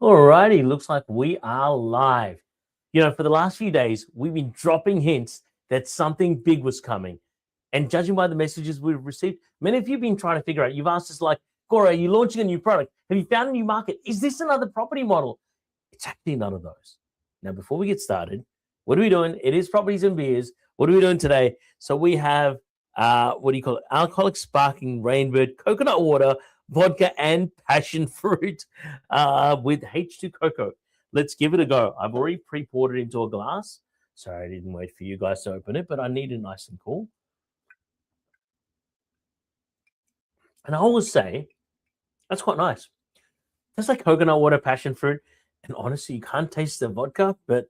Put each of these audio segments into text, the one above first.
Alrighty, looks like we are live. For the last few days, we've been dropping hints that something big was coming. And judging by the messages we've received, many of you have been trying to figure out. You've asked us, like, Cora, are you launching a new product? Have you found a new market? Is this another property model? It's actually none of those. Now, before we get started, what are we doing? It is properties and beers. What are we doing today? So we have, what do you call it? Alcoholic sparkling rainbird, coconut water, vodka, and passion fruit with H2 cocoa. Let's give it a go. I've already pre-poured it into a glass. Sorry, I didn't wait for you guys to open it, but I need it nice and cool. And I always say, that's quite nice. Tastes like coconut water, passion fruit. And honestly, you can't taste the vodka, but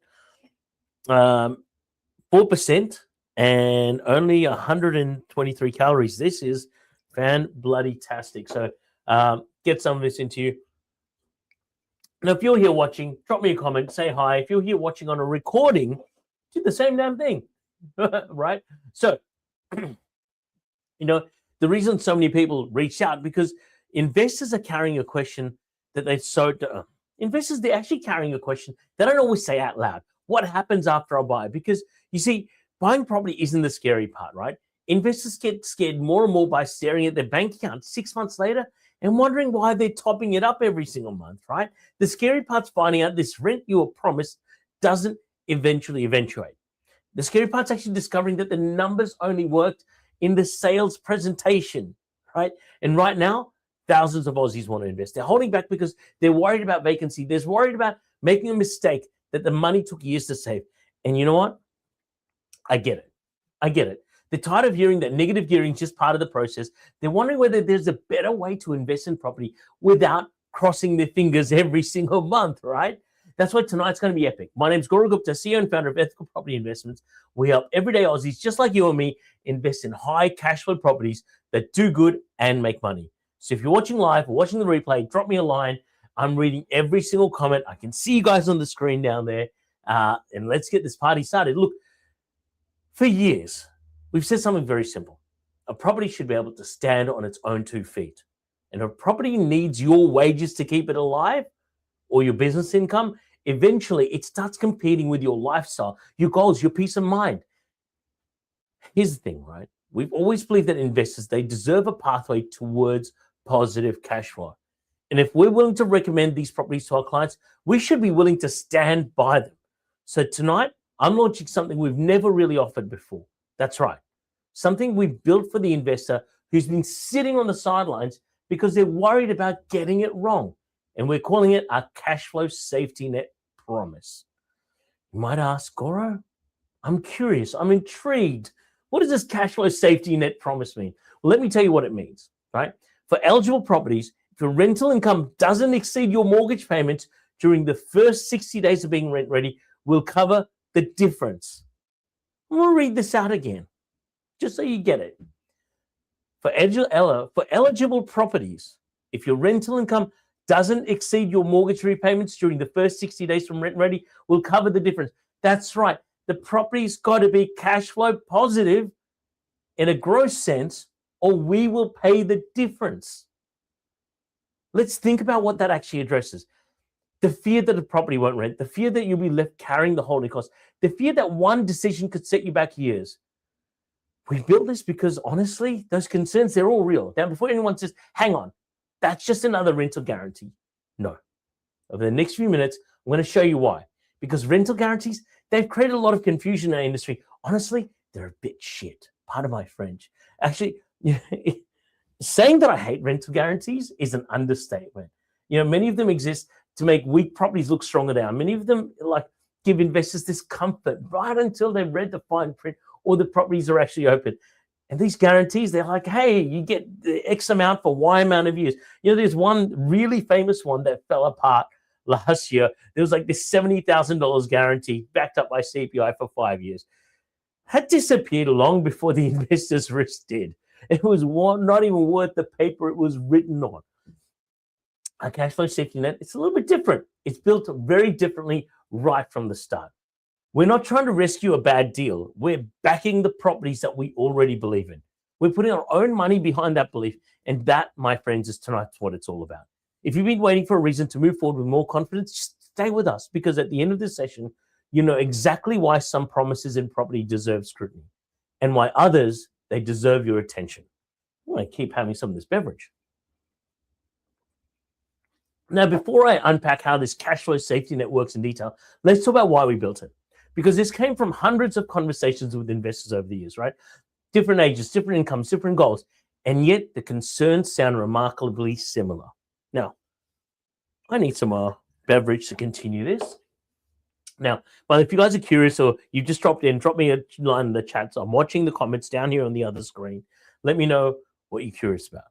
4% and only 123 calories. This is fan-bloody-tastic. So get some of this into you. Now, if you're here watching, drop me a comment, say hi. If you're here watching on a recording, do the same damn thing, right? So, the reason so many people reached out because investors are carrying a question that investors, they're actually carrying a question they don't always say out loud. What happens after I buy? Because you see, buying property isn't the scary part, right? Investors get scared more and more by staring at their bank account 6 months later and wondering why they're topping it up every single month, right? The scary part's finding out this rent you were promised doesn't eventuate. The scary part's actually discovering that the numbers only worked in the sales presentation, right? And right now, thousands of Aussies want to invest. They're holding back because they're worried about vacancy. They're worried about making a mistake that the money took years to save. And you know what? I get it. They're tired of hearing that negative gearing is just part of the process. They're wondering whether there's a better way to invest in property without crossing their fingers every single month, right? That's why tonight's going to be epic. My name's Gaurav Gupta, CEO and founder of Ethical Property Investments. We help everyday Aussies just like you and me invest in high cash flow properties that do good and make money. So if you're watching live or watching the replay, drop me a line. I'm reading every single comment. I can see you guys on the screen down there. And let's get this party started. Look, for years, we've said something very simple. A property should be able to stand on its own 2 feet. And if a property needs your wages to keep it alive or your business income, eventually it starts competing with your lifestyle, your goals, your peace of mind. Here's the thing, right? We've always believed that investors, they deserve a pathway towards positive cash flow. And if we're willing to recommend these properties to our clients, we should be willing to stand by them. So tonight, I'm launching something we've never really offered before. That's right. Something we've built for the investor who's been sitting on the sidelines because they're worried about getting it wrong. And we're calling it our cash flow safety net promise. You might ask, Goro, I'm curious, I'm intrigued. What does this cash flow safety net promise mean? Well, let me tell you what it means, right? For eligible properties, if your rental income doesn't exceed your mortgage payments during the first 60 days of being rent ready, we'll cover the difference. I'm going to read this out again, just so you get it. For eligible properties, if your rental income doesn't exceed your mortgage repayments during the first 60 days from rent ready, we'll cover the difference. That's right. The property's got to be cash flow positive in a gross sense, or we will pay the difference. Let's think about what that actually addresses. The fear that the property won't rent, the fear that you'll be left carrying the holding costs, the fear that one decision could set you back years. We built this because, honestly, those concerns, they're all real. Now, before anyone says, hang on, that's just another rental guarantee. No. Over the next few minutes, I'm going to show you why. Because rental guarantees, they've created a lot of confusion in our industry. Honestly, they're a bit shit. Pardon my French. Actually, saying that I hate rental guarantees is an understatement. Many of them exist to make weak properties look stronger down. Many of them give investors this comfort right until they've read the fine print or the properties are actually open. And these guarantees, they're like, hey, you get the X amount for Y amount of years. There's one really famous one that fell apart last year. There was like this $70,000 guarantee backed up by CPI for 5 years. Had disappeared long before the investor's risk did. It was not even worth the paper it was written on. Our cash flow safety net, it's a little bit different. It's built very differently right from the start. We're not trying to rescue a bad deal. We're backing the properties that we already believe in. We're putting our own money behind that belief. And that, my friends, is tonight's what it's all about. If you've been waiting for a reason to move forward with more confidence, just stay with us, because at the end of this session, you know exactly why some promises in property deserve scrutiny and why others, they deserve your attention. I'm going to keep having some of this beverage. Now, before I unpack how this cash flow safety net works in detail, let's talk about why we built it. Because this came from hundreds of conversations with investors over the years, right? Different ages, different incomes, different goals. And yet the concerns sound remarkably similar. Now, I need some beverage to continue this. Now, but if you guys are curious or you've just dropped in, drop me a line in the chat. So I'm watching the comments down here on the other screen. Let me know what you're curious about.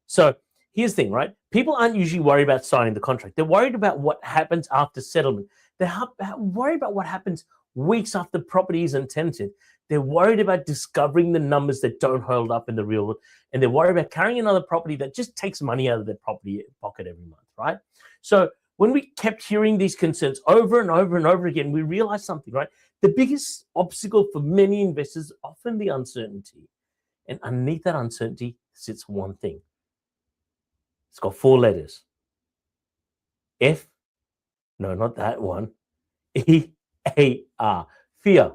So here's the thing, right? People aren't usually worried about signing the contract. They're worried about what happens after settlement. They're worried about what happens weeks after the property isn't tenanted. They're worried about discovering the numbers that don't hold up in the real world. And they're worried about carrying another property that just takes money out of their property pocket every month, right? So when we kept hearing these concerns over and over and over again, we realized something, right? The biggest obstacle for many investors is often the uncertainty. And underneath that uncertainty sits one thing. It's got 4 letters. F, no, not that one. E-A-R, fear.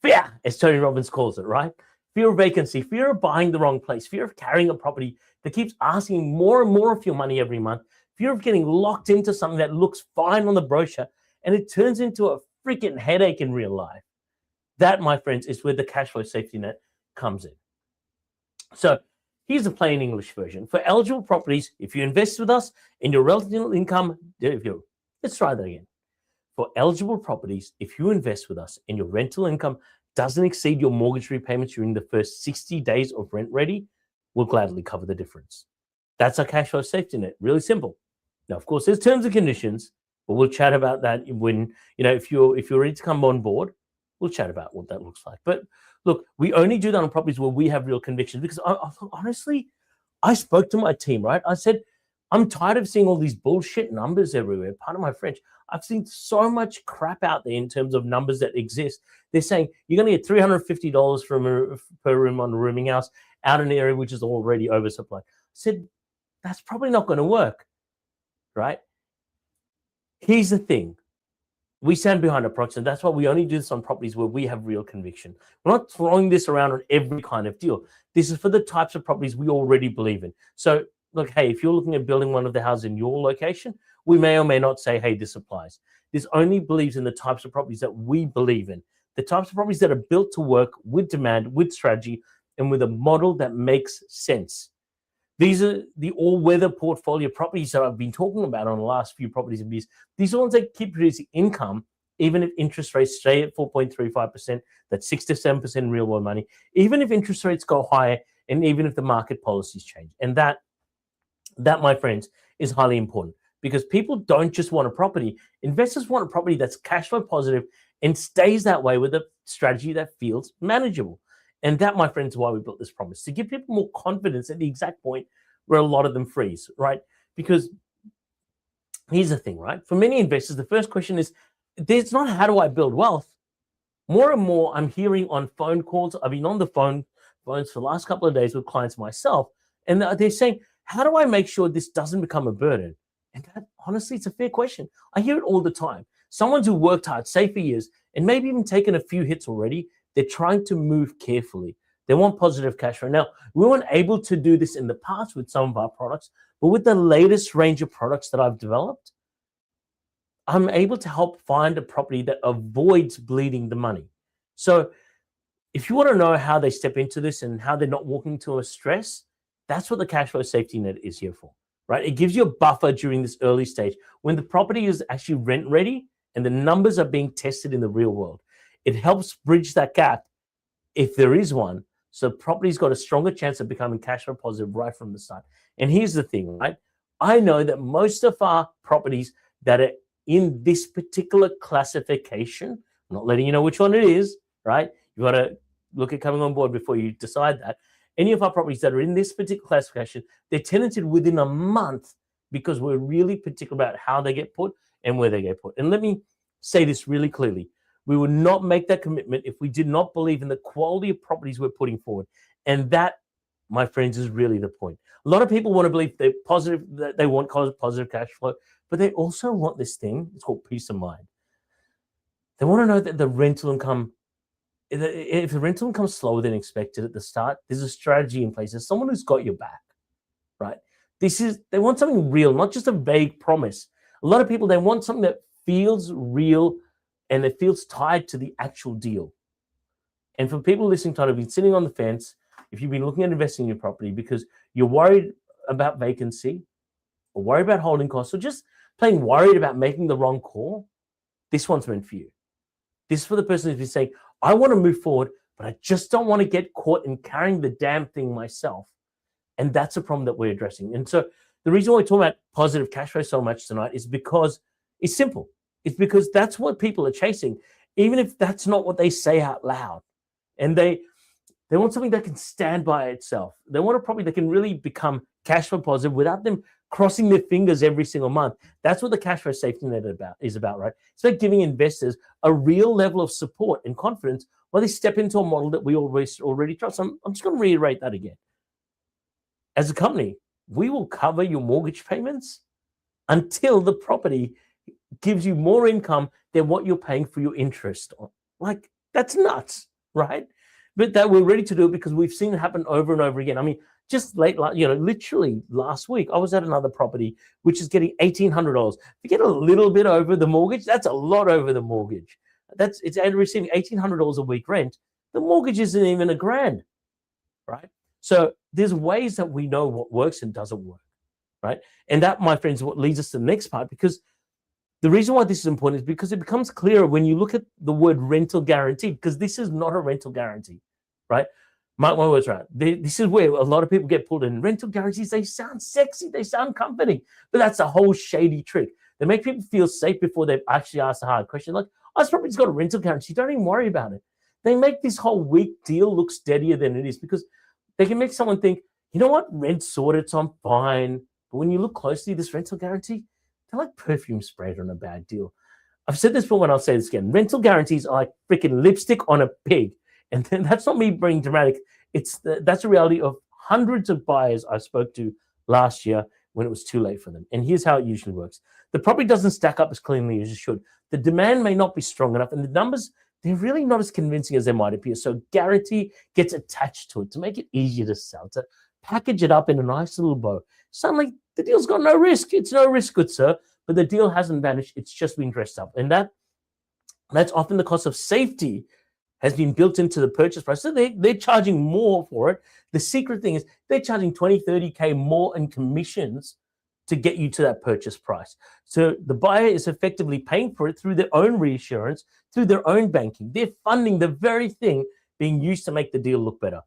Fear, as Tony Robbins calls it, right? Fear of vacancy, fear of buying the wrong place, fear of carrying a property that keeps asking more and more of your money every month, fear of getting locked into something that looks fine on the brochure and it turns into a freaking headache in real life. That, my friends, is where the cash flow safety net comes in. So here's the plain English version. For eligible properties, if you invest with us and your rental income, let's try that again. For eligible properties, if you invest with us and your rental income doesn't exceed your mortgage repayments during the first 60 days of rent ready, we'll gladly cover the difference. That's our cash flow safety net. Really simple. Now, of course, there's terms and conditions, but we'll chat about that when, if you're ready to come on board, we'll chat about what that looks like. But look, we only do that on properties where we have real conviction, because honestly, I spoke to my team, right? I said, I'm tired of seeing all these bullshit numbers everywhere. Pardon my French. I've seen so much crap out there in terms of numbers that exist. They're saying you're going to get $350 per room on a rooming house out in an area which is already oversupplied. I said, that's probably not going to work, right? Here's the thing. We stand behind our products, and that's why we only do this on properties where we have real conviction. We're not throwing this around on every kind of deal. This is for the types of properties we already believe in. So look, hey, if you're looking at building one of the houses in your location, we may or may not say, hey, this applies. This only believes in the types of properties that we believe in, the types of properties that are built to work with demand, with strategy, and with a model that makes sense. These are the all-weather portfolio properties that I've been talking about on the last few properties and views. These are ones that keep producing income, even if interest rates stay at 4.35%, that's 6 to 7% real world money, even if interest rates go higher, and even if the market policies change. And that, my friends, is highly important, because people don't just want a property. Investors want a property that's cash flow positive and stays that way with a strategy that feels manageable. And that, my friends, is why we built this promise, to give people more confidence at the exact point where a lot of them freeze, right? Because here's the thing, right? For many investors, the first question is, it's not how do I build wealth? More and more, I'm hearing on phone calls, I've been on the phones for the last couple of days with clients myself, and they're saying, how do I make sure this doesn't become a burden? And that, honestly, it's a fair question. I hear it all the time. Someone who worked hard, say for years, and maybe even taken a few hits already, they're trying to move carefully. They want positive cash flow. Now, we weren't able to do this in the past with some of our products, but with the latest range of products that I've developed, I'm able to help find a property that avoids bleeding the money. So if you want to know how they step into this and how they're not walking into a stress, that's what the cash flow safety net is here for, right? It gives you a buffer during this early stage when the property is actually rent ready and the numbers are being tested in the real world. It helps bridge that gap, if there is one, so property's got a stronger chance of becoming cash flow positive right from the start. And here's the thing, right? I know that most of our properties that are in this particular classification, I'm not letting you know which one it is, right? You got to look at coming on board before you decide that. Any of our properties that are in this particular classification, they're tenanted within a month, because we're really particular about how they get put and where they get put. And let me say this really clearly. We would not make that commitment if we did not believe in the quality of properties we're putting forward. And that my friends, is really the point. A lot of people want to believe they're positive, that they want positive cash flow, but they also want this thing. It's called peace of mind. They want to know that the rental income, if the rental income is slower than expected at the start, there's a strategy in place. There's someone who's got your back, right? They want something real, not just a vague promise. A lot of people, they want something that feels real and it feels tied to the actual deal. And for people listening to it, have been sitting on the fence, if you've been looking at investing in your property because you're worried about vacancy or worried about holding costs or just plain worried about making the wrong call, this one's meant for you. This is for the person who's been saying, I want to move forward, but I just don't want to get caught in carrying the damn thing myself. And that's a problem that we're addressing. And so the reason why we talk about positive cash flow so much tonight is because it's simple. It's because that's what people are chasing, even if that's not what they say out loud. And they want something that can stand by itself. They want a property that can really become cash flow positive without them crossing their fingers every single month. That's what the cash flow safety net is about, right? It's about giving investors a real level of support and confidence while they step into a model that we already trust. I'm just going to reiterate that again. As a company, we will cover your mortgage payments until the property gives you more income than what you're paying for your interest on. Like, that's nuts, right? But that we're ready to do it because we've seen it happen over and over again. I mean, just literally last week, I was at another property which is getting $1,800. To get a little bit over the mortgage, that's a lot over the mortgage. It's receiving $1,800 a week rent. The mortgage isn't even $1,000, right? So there's ways that we know what works and doesn't work, right? And that, my friends, is what leads us to the next part, because the reason why this is important is because it becomes clearer when you look at the word rental guarantee, because this is not a rental guarantee, right? Mark my words, right? This is where a lot of people get pulled in. Rental guarantees, they sound sexy, they sound comforting, but that's a whole shady trick. They make people feel safe before they've actually asked a hard question. Like, oh, this property's got a rental guarantee. Don't even worry about it. They make this whole weak deal look steadier than it is because they can make someone think, you know what, rent's sorted, so I'm fine. But when you look closely, this rental guarantee, they're like perfume sprayed on a bad deal. I've said this before, and I'll say this again. Rental guarantees are like freaking lipstick on a pig. And then that's not me being dramatic. That's a reality of hundreds of buyers I spoke to last year when it was too late for them. And here's how it usually works. The property doesn't stack up as cleanly as it should. The demand may not be strong enough, and the numbers, they're really not as convincing as they might appear. So guarantee gets attached to it to make it easier to sell, to package it up in a nice little bow. Suddenly, the deal's got no risk. It's no risk, good sir. But the deal hasn't vanished. It's just been dressed up. And that's often the cost of safety has been built into the purchase price. So they're charging more for it. The secret thing is they're charging 20, 30K more in commissions to get you to that purchase price. So the buyer is effectively paying for it through their own reassurance, through their own banking. They're funding the very thing being used to make the deal look better.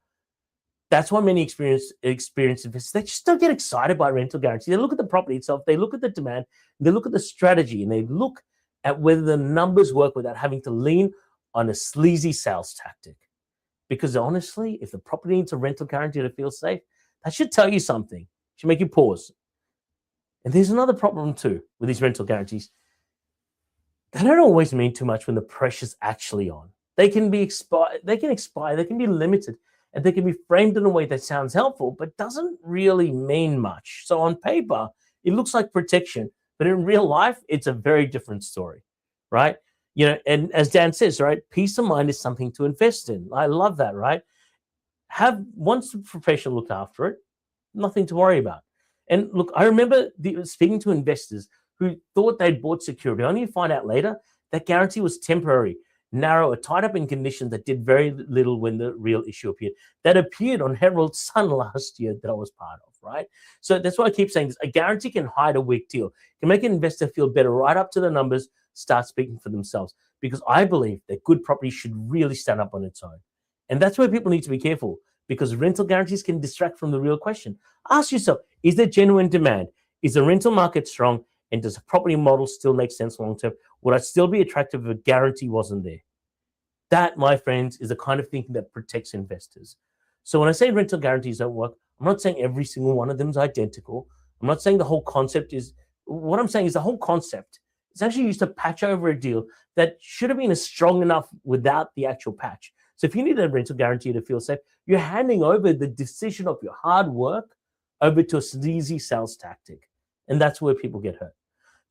That's why many experienced investors, they just don't get excited by rental guarantee. They look at the property itself, they look at the demand, they look at the strategy, and they look at whether the numbers work without having to lean on a sleazy sales tactic. Because honestly, if the property needs a rental guarantee to feel safe, that should tell you something. It should make you pause. And there's another problem too with these rental guarantees. They don't always mean too much when the pressure's actually on. They can expire, they can be limited, and they can be framed in a way that sounds helpful, but doesn't really mean much. So on paper, it looks like protection, but in real life, it's a very different story, right? And as Dan says, right, peace of mind is something to invest in. I love that, right? Once the professional looked after it, nothing to worry about. And look, I remember speaking to investors who thought they'd bought security, only to find out later that guarantee was temporary, narrow, or tied up in conditions that did very little when the real issue appeared. That appeared on Herald Sun last year that I was part of, right? So that's why I keep saying this. A guarantee can hide a weak deal. It can make an investor feel better right up to the numbers start speaking for themselves, because I believe that good property should really stand up on its own. And that's where people need to be careful, because rental guarantees can distract from the real question. Ask yourself, is there genuine demand? Is the rental market strong? And does a property model still make sense long-term? Would I still be attractive if a guarantee wasn't there? That, my friends, is the kind of thinking that protects investors. So when I say rental guarantees don't work, I'm not saying every single one of them is identical. I'm not saying the whole concept is, what I'm saying is the whole concept is actually used to patch over a deal that should have been strong enough without the actual patch. So if you need a rental guarantee to feel safe, You're handing over the decision of your hard work over to a sleazy sales tactic. And that's where people get hurt.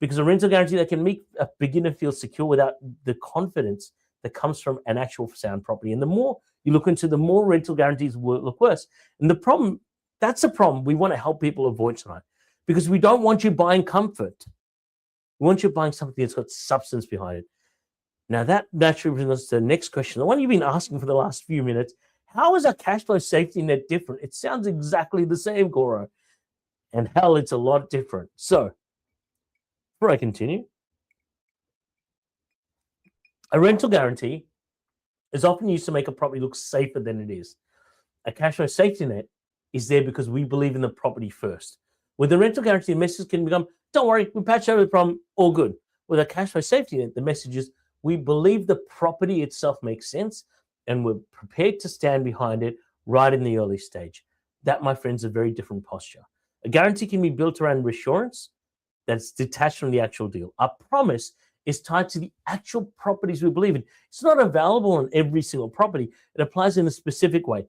Because a rental guarantee that can make a beginner feel secure without the confidence that comes from an actual sound property. And the more you look into, the more rental guarantees will look worse. And that's the problem we want to help people avoid tonight. Because we don't want you buying comfort. We want you buying something that's got substance behind it. Now that naturally brings us to the next question, the one you've been asking for the last few minutes. How is our cash flow safety net different? It sounds exactly the same, Goro. And hell, it's a lot different. So, before I continue, a rental guarantee is often used to make a property look safer than it is. A cash flow safety net is there because we believe in the property first. With the rental guarantee, the message can become, don't worry, we patch over the problem, all good. With a cash flow safety net, the message is, we believe the property itself makes sense and we're prepared to stand behind it right in the early stage. That, my friends, is a very different posture. A guarantee can be built around reassurance that's detached from the actual deal. Our promise is tied to the actual properties we believe in. It's not available on every single property. It applies in a specific way.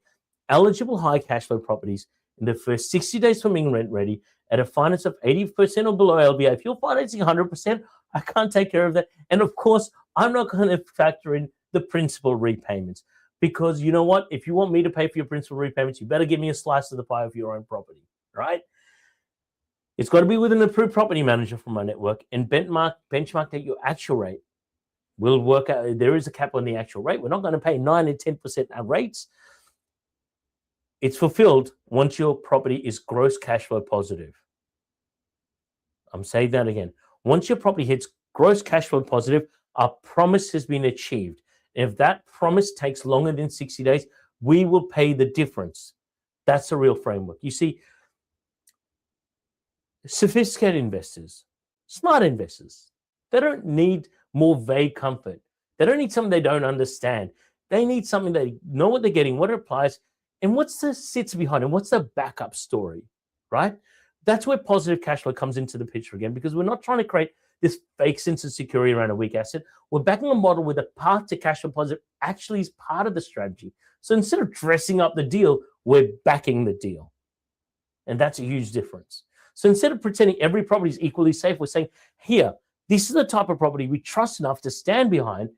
Eligible high cash flow properties in the first 60 days from being rent ready at a finance of 80% or below LBA. If you're financing 100%, I can't take care of that. And of course, I'm not going to factor in the principal repayments because you know what? If you want me to pay for your principal repayments, you better give me a slice of the pie of your own property, right? It's got to be with an approved property manager from my network and benchmark at your actual rate. We'll work out, there is a cap on the actual rate. We're not going to pay 9 and 10% rates. It's fulfilled once your property is gross cash flow positive. I'm saying that again. Once your property hits gross cash flow positive, our promise has been achieved. If that promise takes longer than 60 days, we will pay the difference. That's the real framework. You see, sophisticated investors, smart investors, they don't need more vague comfort. They don't need something they don't understand. They need something they know what they're getting, what it applies, and what's the sits behind it, what's the backup story, right? That's where positive cash flow comes into the picture again, because we're not trying to create this fake sense of security around a weak asset. We're backing a model with a path to cash flow positive actually is part of the strategy. So instead of dressing up the deal, we're backing the deal. And that's a huge difference. So instead of pretending every property is equally safe, we're saying, here, this is the type of property we trust enough to stand behind,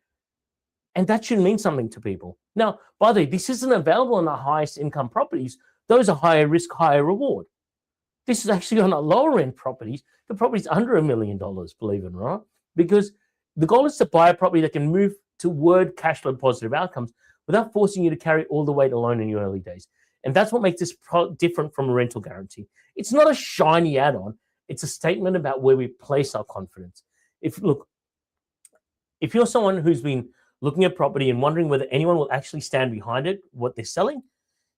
and that should mean something to people. Now, by the way, this isn't available on the highest income properties. Those are higher risk, higher reward. This is actually on our lower end properties, the property's under $1 million, believe it or not, because the goal is to buy a property that can move toward cash flow positive outcomes without forcing you to carry all the weight alone in your early days. And that's what makes this different from a rental guarantee. It's not a shiny add-on. It's a statement about where we place our confidence. If you're someone who's been looking at property and wondering whether anyone will actually stand behind it, what they're selling,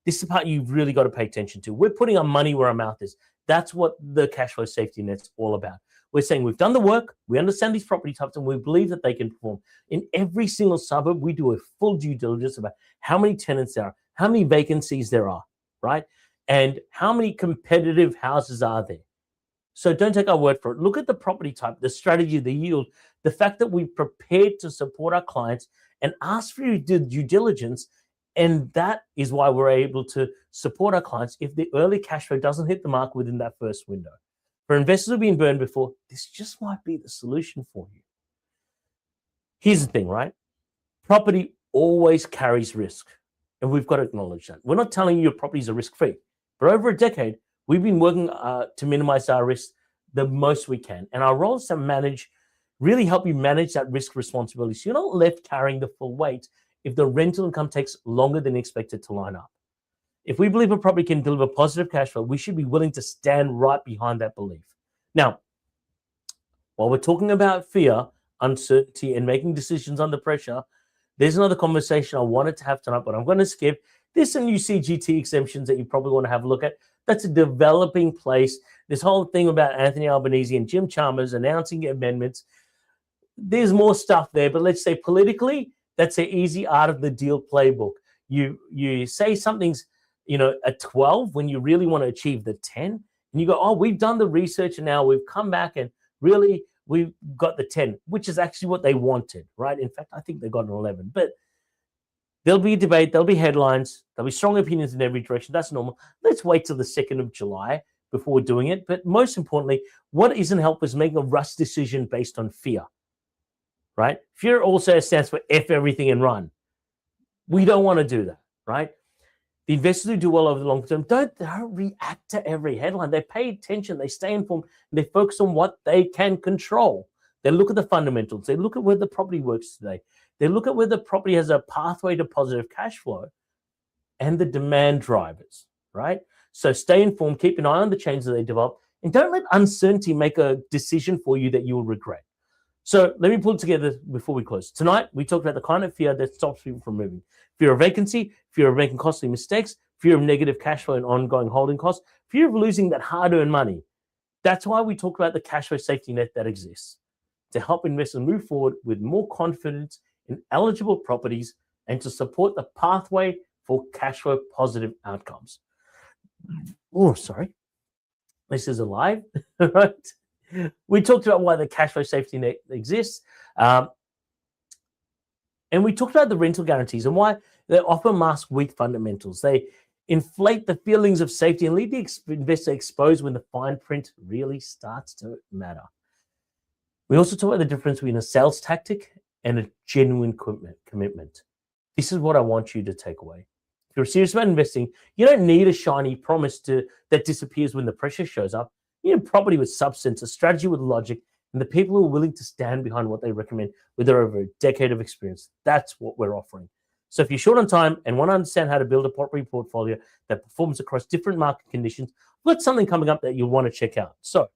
this is the part you've really got to pay attention to. We're putting our money where our mouth is. That's what the cash flow safety net's all about. We're saying we've done the work, we understand these property types, and we believe that they can perform. In every single suburb, we do a full due diligence about how many tenants there are, how many vacancies there are, right? And how many competitive houses are there. So don't take our word for it. Look at the property type, the strategy, the yield, the fact that we've prepared to support our clients and ask for your due diligence. And that is why we're able to support our clients if the early cash flow doesn't hit the mark within that first window. For investors who've been burned before, this just might be the solution for you. Here's the thing, right? Property always carries risk, and we've got to acknowledge that. We're not telling you your properties are risk-free, but over a decade, we've been working to minimize our risk the most we can. And our role is to really help you manage that risk responsibility so you're not left carrying the full weight if the rental income takes longer than expected to line up. If we believe a property can deliver positive cash flow, we should be willing to stand right behind that belief. Now, while we're talking about fear, uncertainty, and making decisions under pressure, there's another conversation I wanted to have tonight, but I'm going to skip. There's some new CGT exemptions that you probably want to have a look at. That's a developing place. This whole thing about Anthony Albanese and Jim Chalmers announcing amendments, there's more stuff there, but let's say politically, that's an easy out of the deal playbook. You say something's a 12 when you really want to achieve the 10, and you go, oh, we've done the research and now we've come back and really we've got the 10, which is actually what they wanted, right? In fact, I think they got an 11. But There'll be a debate, there'll be headlines, there'll be strong opinions in every direction. That's normal. Let's wait till the 2nd of July before doing it. But most importantly, what isn't helpful is making a rush decision based on fear, right? Fear also stands for F everything and run. We don't want to do that, right? The investors who do well over the long term don't react to every headline. They pay attention, they stay informed, and they focus on what they can control. They look at the fundamentals. They look at where the property works today. They look at where the property has a pathway to positive cash flow and the demand drivers, right? So stay informed, keep an eye on the changes that they develop, and don't let uncertainty make a decision for you that you will regret. So let me pull it together before we close. Tonight, we talked about the kind of fear that stops people from moving. Fear of vacancy, fear of making costly mistakes, fear of negative cash flow and ongoing holding costs, fear of losing that hard-earned money. That's why we talk about the cash flow safety net that exists to help investors move forward with more confidence in eligible properties and to support the pathway for cash flow positive outcomes. Oh, sorry. This is alive, right? We talked about why the cash flow safety net exists. And we talked about the rental guarantees and why they often mask weak fundamentals. They inflate the feelings of safety and leave the investor exposed when the fine print really starts to matter. We also talk about the difference between a sales tactic and a genuine commitment. This is what I want you to take away. If you're serious about investing, you don't need a shiny promise that disappears when the pressure shows up. You need property with substance, a strategy with logic, and the people who are willing to stand behind what they recommend with their over a decade of experience. That's what we're offering. So if you're short on time and want to understand how to build a property portfolio that performs across different market conditions, we've got something coming up that you'll want to check out. So,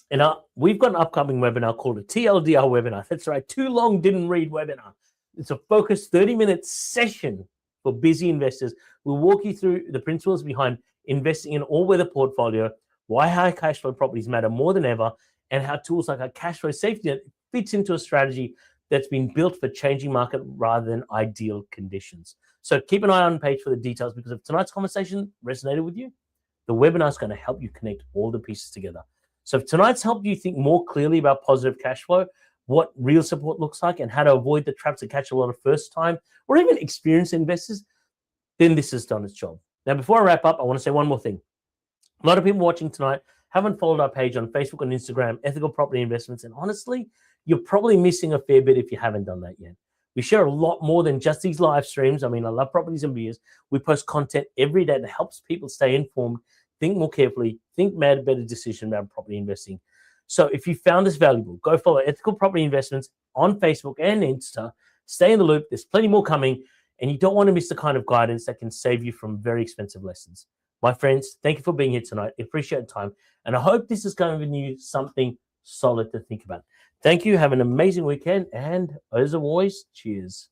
and we've got an upcoming webinar called a TLDR webinar. That's right, too long didn't read webinar. It's a focused 30-minute session for busy investors. We'll walk you through the principles behind investing in all-weather portfolio, why high cash flow properties matter more than ever, and how tools like a cash flow safety net fits into a strategy that's been built for changing market rather than ideal conditions. So keep an eye on the page for the details, because if tonight's conversation resonated with you, the webinar is going to help you connect all the pieces together. So if tonight's helped you think more clearly about positive cash flow, what real support looks like, and how to avoid the traps that catch a lot of first-time or even experienced investors, then this has done its job. Now, before I wrap up, I want to say one more thing. A lot of people watching tonight haven't followed our page on Facebook and Instagram, Ethical Property Investments, and honestly, you're probably missing a fair bit if you haven't done that yet. We share a lot more than just these live streams. I mean, I love properties and beers. We post content every day that helps people stay informed, think more carefully, think made a better decision about property investing. So if you found this valuable, go follow Ethical Property Investments on Facebook and Insta. Stay in the loop. There's plenty more coming, and you don't want to miss the kind of guidance that can save you from very expensive lessons. My friends, thank you for being here tonight. I appreciate the time, and I hope this has given you something solid to think about. Thank you. Have an amazing weekend, and as always, cheers.